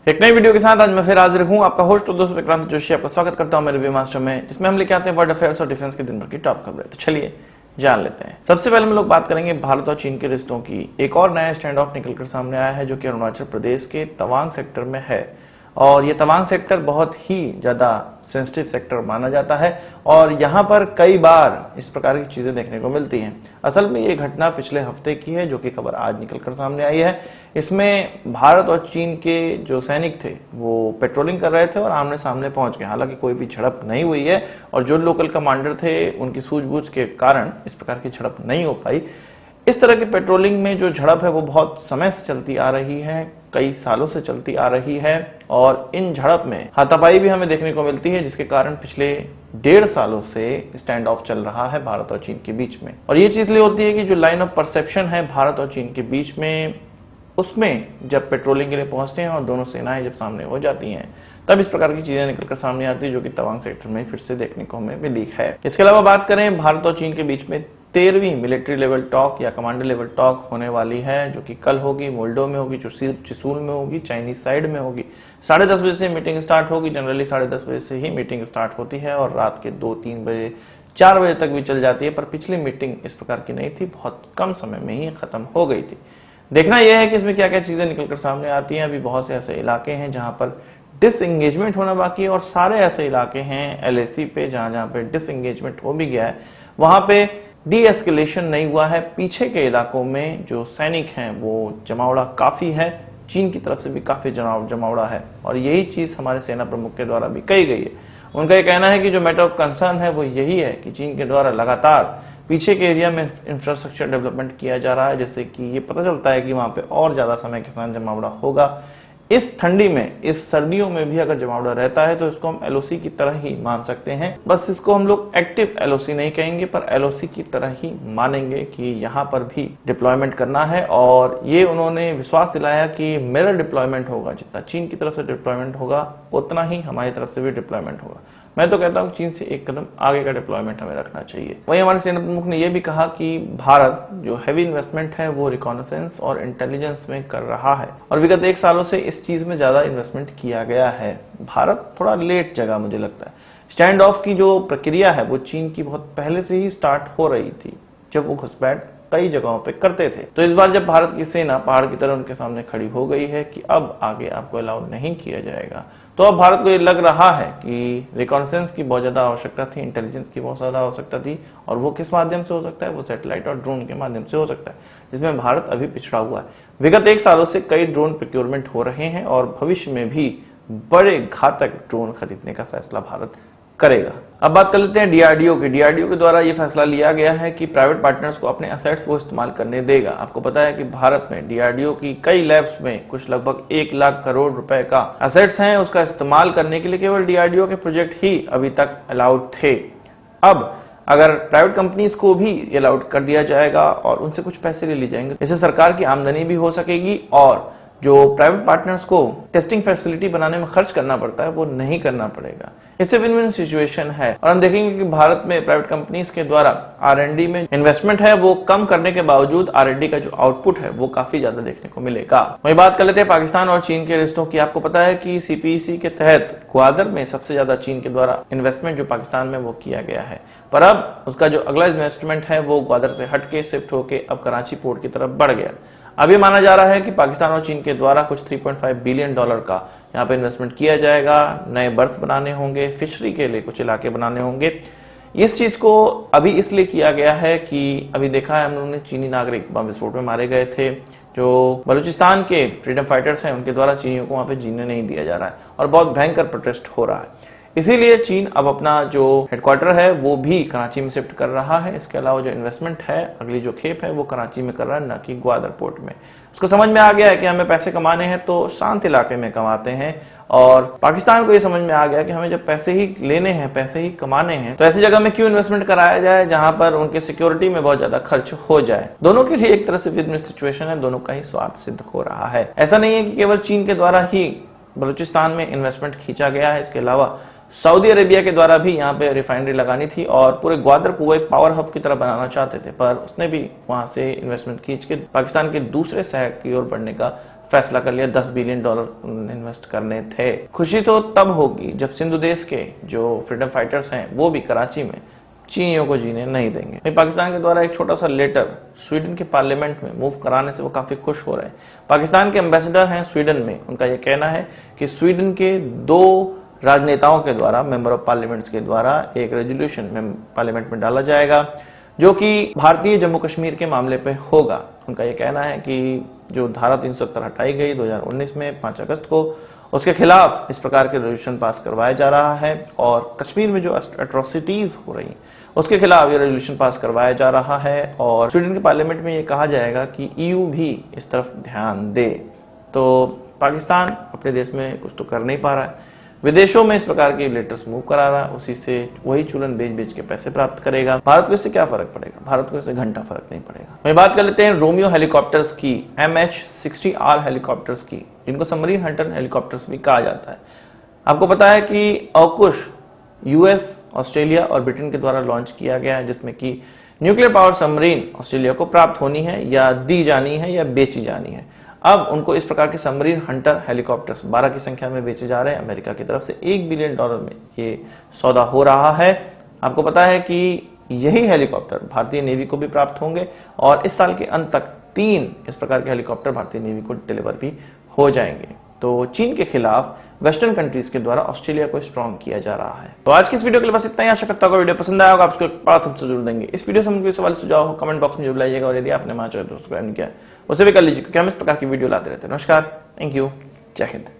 एक नई वीडियो के साथ आज मैं फिर हाजिर हूं। आपका होस्ट और दोस्त विक्रांत जोशी आपका स्वागत करता हूं मेरे वी मास्टर में, जिसमें हम लेके आते हैं वर्ल्ड अफेयर्स और डिफेंस के दिन भर की टॉप खबरें। तो चलिए जान लेते हैं। सबसे पहले हम लोग बात करेंगे भारत और चीन के रिश्तों की। एक और नया स्टैंड ऑफ निकलकर सामने आया है जो कि अरुणाचल प्रदेश के तवांग सेक्टर में है, और ये तवांग सेक्टर बहुत ही ज्यादा सेंसिटिव सेक्टर माना जाता है और यहाँ पर कई बार इस प्रकार की चीजें देखने को मिलती हैं। असल में ये घटना पिछले हफ्ते की है जो कि खबर आज निकलकर सामने आई है। इसमें भारत और चीन के जो सैनिक थे वो पेट्रोलिंग कर रहे थे और आमने सामने पहुंच गए। हालांकि कोई भी झड़प नहीं हुई है और जो लोकल कमांडर थे उनकी सूझबूझ के कारण इस प्रकार की झड़प नहीं हो पाई। इस तरह की पेट्रोलिंग में जो झड़प है वो बहुत समय से चलती आ रही है, कई सालों से चलती आ रही है, और इन झड़प में हाथापाई भी हमें देखने को मिलती है, जिसके कारण पिछले 1.5 सालों से स्टैंड ऑफ चल रहा है भारत और चीन के बीच में। और ये चीज इसलिए होती है कि जो लाइन ऑफ परसेप्शन है भारत और चीन के बीच में, उसमें जब पेट्रोलिंग के लिए पहुंचते हैं और दोनों सेनाएं जब सामने हो जाती हैं तब इस प्रकार की चीजें निकलकर सामने आती है, जो कि तवांग सेक्टर में फिर से देखने को हमें मिली है। इसके अलावा बात करें भारत और चीन के बीच में 13वीं मिलिट्री लेवल टॉक या कमांडर लेवल टॉक होने वाली है, जो कि कल होगी, मोल्डो में होगी, चिसूल में होगी, चाइनीज साइड में होगी। 10:30 बजे से मीटिंग स्टार्ट होगी। जनरली 10:30 बजे से ही मीटिंग स्टार्ट होती है और रात के 2-3 बजे 4 बजे तक भी चल जाती है, पर पिछली मीटिंग इस प्रकार की नहीं थी, बहुत कम समय में ही खत्म हो गई थी। देखना यह है कि इसमें क्या क्या चीजें निकलकर सामने आती हैं। अभी बहुत से ऐसे इलाके हैं जहां पर डिसएंगेजमेंट होना बाकी है और सारे ऐसे इलाके हैं LAC पे जहां पे डिसएंगेजमेंट हो भी गया है, वहां पे डी एस्केलेशन नहीं हुआ है। पीछे के इलाकों में जो सैनिक हैं वो जमावड़ा काफी है, चीन की तरफ से भी काफी जमावड़ा है, और यही चीज हमारे सेना प्रमुख के द्वारा भी कही गई है। उनका ये कहना है कि जो मैटर ऑफ कंसर्न है वो यही है कि चीन के द्वारा लगातार पीछे के एरिया में इंफ्रास्ट्रक्चर डेवलपमेंट किया जा रहा है, जैसे कि ये पता चलता है कि वहां पे और ज्यादा समय के साथ जमावड़ा होगा। इस ठंडी में, इस सर्दियों में भी अगर जमावड़ा रहता है तो इसको हम LOC की तरह ही मान सकते हैं। बस इसको हम लोग एक्टिव LOC नहीं कहेंगे, पर LOC की तरह ही मानेंगे कि यहाँ पर भी डिप्लॉयमेंट करना है। और ये उन्होंने विश्वास दिलाया कि मेरा डिप्लॉयमेंट होगा, जितना चीन की तरफ से डिप्लॉयमेंट होगा उतना ही हमारी तरफ से भी डिप्लॉयमेंट होगा। मैं तो कहता हूं चीन से एक कदम आगे का डिप्लॉयमेंट हमें रखना चाहिए। वहीं हमारे सेना प्रमुख ने यह भी कहा कि भारत जो हैवी इन्वेस्टमेंट है वो रिकॉनेसेंस और इंटेलिजेंस में कर रहा है, और विगत 1 सालों से इस चीज में ज्यादा इन्वेस्टमेंट किया गया है। भारत थोड़ा लेट जगह मुझे लगता है। स्टैंड ऑफ की जो प्रक्रिया है वो चीन की बहुत पहले से ही स्टार्ट हो रही थी, जब वो घुसपैठ कई जगहों पे करते थे। तो इस बार जब भारत की सेना पहाड़ की तरह उनके सामने खड़ी हो गई है कि अब आगे आपको अलाउ नहीं किया जाएगा, तो अब भारत को ये लग रहा है कि रिकॉन्सेंस की बहुत ज्यादा आवश्यकता थी, इंटेलिजेंस की बहुत ज्यादा आवश्यकता थी, और वो किस माध्यम से हो सकता है? वो सैटेलाइट और ड्रोन के माध्यम से हो सकता है, जिसमें भारत अभी पिछड़ा हुआ है। विगत 1 सालों से कई ड्रोन प्रोक्योरमेंट हो रहे हैं और भविष्य में भी बड़े घातक ड्रोन खरीदने का फैसला भारत करेगा। अब बात कर लेते हैं DRDO की। DRDO के द्वारा यह फैसला लिया गया है कि प्राइवेट पार्टनर्स को अपने असेट्स वो इस्तेमाल करने देगा। आपको पता है कि भारत में DRDO की कई लैब्स में कुछ लगभग 1 लाख करोड़ रुपए का असेट्स हैं, उसका इस्तेमाल करने के लिए केवल DRDO के प्रोजेक्ट ही अभी तक अलाउड थे। अब अगर प्राइवेट कंपनीज को भी अलाउड कर दिया जाएगा और उनसे कुछ पैसे ले लिए जाएंगे, इससे सरकार की आमदनी भी हो सकेगी और जो प्राइवेट पार्टनर्स को टेस्टिंग फैसिलिटी बनाने में खर्च करना पड़ता है वो नहीं करना पड़ेगा। इससे विन विन सिचुएशन है। और हम देखेंगे कि भारत में प्राइवेट कंपनीज के द्वारा R&D में इन्वेस्टमेंट है वो कम करने के बावजूद R&D का जो आउटपुट है वो काफी ज्यादा देखने को मिलेगा। वही बात कर लेते हैं पाकिस्तान और चीन के रिश्तों की। आपको पता है कि CPEC के तहत ग्वादर में सबसे ज्यादा चीन के द्वारा इन्वेस्टमेंट जो पाकिस्तान में वो किया गया है, पर अब उसका जो अगला इन्वेस्टमेंट है वो ग्वादर से हटके शिफ्ट होके अब कराची पोर्ट की तरफ बढ़ गया। अब ये माना जा रहा है कि पाकिस्तान और चीन के द्वारा कुछ $3.5 बिलियन का यहाँ पे इन्वेस्टमेंट किया जाएगा। नए बर्थ बनाने होंगे, फिशरी के लिए कुछ इलाके बनाने होंगे। इस चीज को अभी इसलिए किया गया है कि अभी देखा है हम लोगों ने चीनी नागरिक बम विस्फोट में मारे गए थे। जो बलूचिस्तान के फ्रीडम फाइटर्स हैं उनके द्वारा चीनियों को वहां पे जीने नहीं दिया जा रहा है और बहुत भयंकर प्रोटेस्ट हो रहा है। इसीलिए चीन अब अपना जो हेडक्वार्टर है वो भी कराची में शिफ्ट कर रहा है। इसके अलावा जो इन्वेस्टमेंट है, अगली जो खेप है वो कराची में कर रहा है, न कि ग्वादर पोर्ट में। उसको समझ में आ गया है कि हमें पैसे कमाने हैं तो शांत इलाके में कमाते हैं, और पाकिस्तान को ये समझ में आ गया कि हमें जब पैसे ही लेने हैं, पैसे ही कमाने हैं, तो ऐसी जगह में क्यों इन्वेस्टमेंट कराया जाए जहां पर उनके सिक्योरिटी में बहुत ज्यादा खर्च हो जाए। दोनों के लिए एक तरह से विद-विन सिचुएशन है, दोनों का ही स्वार्थ सिद्ध हो रहा है। ऐसा नहीं है कि केवल चीन के द्वारा ही बलूचिस्तान में इन्वेस्टमेंट खींचा गया है, इसके अलावा सऊदी अरेबिया के द्वारा भी यहाँ पे रिफाइनरी लगानी थी और पूरे ग्वादर को वो एक पावर हब की तरह बनाना चाहते थे, पर उसने भी वहां से इन्वेस्टमेंट खींच के पाकिस्तान के दूसरे शहर की ओर बढ़ने का फैसला कर लिया, $10 बिलियन इन्वेस्ट करने थे। खुशी तो तब होगी जब सिंधु देश के जो फ्रीडम फाइटर्स हैं वो भी कराची में चीनियों को जीने नहीं देंगे। पाकिस्तान के द्वारा एक छोटा सा लेटर स्वीडन के पार्लियामेंट में मूव कराने से वो काफी खुश हो रहे हैं। पाकिस्तान के एम्बेसडर हैं स्वीडन में, उनका यह कहना है कि स्वीडन के 2 राजनेताओं के द्वारा, मेंबर ऑफ पार्लियामेंट के द्वारा एक रेजोल्यूशन पार्लियामेंट में डाला जाएगा जो कि भारतीय जम्मू कश्मीर के मामले पे होगा। उनका यह कहना है कि जो धारा 370 हटाई गई 2019 में 5 अगस्त को, उसके खिलाफ इस प्रकार के रेजोल्यूशन पास करवाया जा रहा है और कश्मीर में जो एट्रोसिटीज हो रही उसके खिलाफ ये रेजोल्यूशन पास करवाया जा रहा है और स्वीडन के पार्लियामेंट में ये कहा जाएगा कि EU भी इस तरफ ध्यान दे। तो पाकिस्तान अपने देश में कुछ तो कर नहीं पा रहा है, विदेशों में इस प्रकार के लेटर्स मूव करा रहा है, उसी से वही चूलन बेच बेच के पैसे प्राप्त करेगा। भारत को इससे क्या फर्क पड़ेगा? भारत को इससे घंटा फर्क नहीं पड़ेगा। मैं बात कर लेते हैं रोमियो हेलीकॉप्टर्स की, MH-60R हेलीकॉप्टर्स की, जिनको सबमरीन हंटर हेलीकॉप्टर्स भी कहा जाता है। आपको पता है कि AUKUS US, ऑस्ट्रेलिया और ब्रिटेन के द्वारा लॉन्च किया गया है, जिसमें कि न्यूक्लियर पावर सबमरीन ऑस्ट्रेलिया को प्राप्त होनी है या दी जानी है या बेची जानी है। अब उनको इस प्रकार के सबमरीन हंटर हेलीकॉप्टर्स 12 की संख्या में बेचे जा रहे हैं। अमेरिका की तरफ से $1 बिलियन में ये सौदा हो रहा है। आपको पता है कि यही हेलीकॉप्टर भारतीय नेवी को भी प्राप्त होंगे और इस साल के अंत तक 3 इस प्रकार के हेलीकॉप्टर भारतीय नेवी को डिलीवर भी हो जाएंगे। तो चीन के खिलाफ वेस्टर्न कंट्रीज के द्वारा ऑस्ट्रेलिया को स्ट्रॉन्ग किया जा रहा है। तो आज की इस वीडियो के लिए बस इतना ही। आशा करता हूं वीडियो पसंद आया होगा। आप उसको एक बात हमसे जरूर देंगे। इस वीडियो से मुझे सवाल सुझाव हो कमेंट बॉक्स में जरूर लाइएगा और यदि आपने हमारे चैनल को सब्सक्राइब नहीं किया उसे भी कर लीजिए, क्योंकि हम इस प्रकार की वीडियो लाते रहते हैं। नमस्कार, थैंक यू, जय हिंद।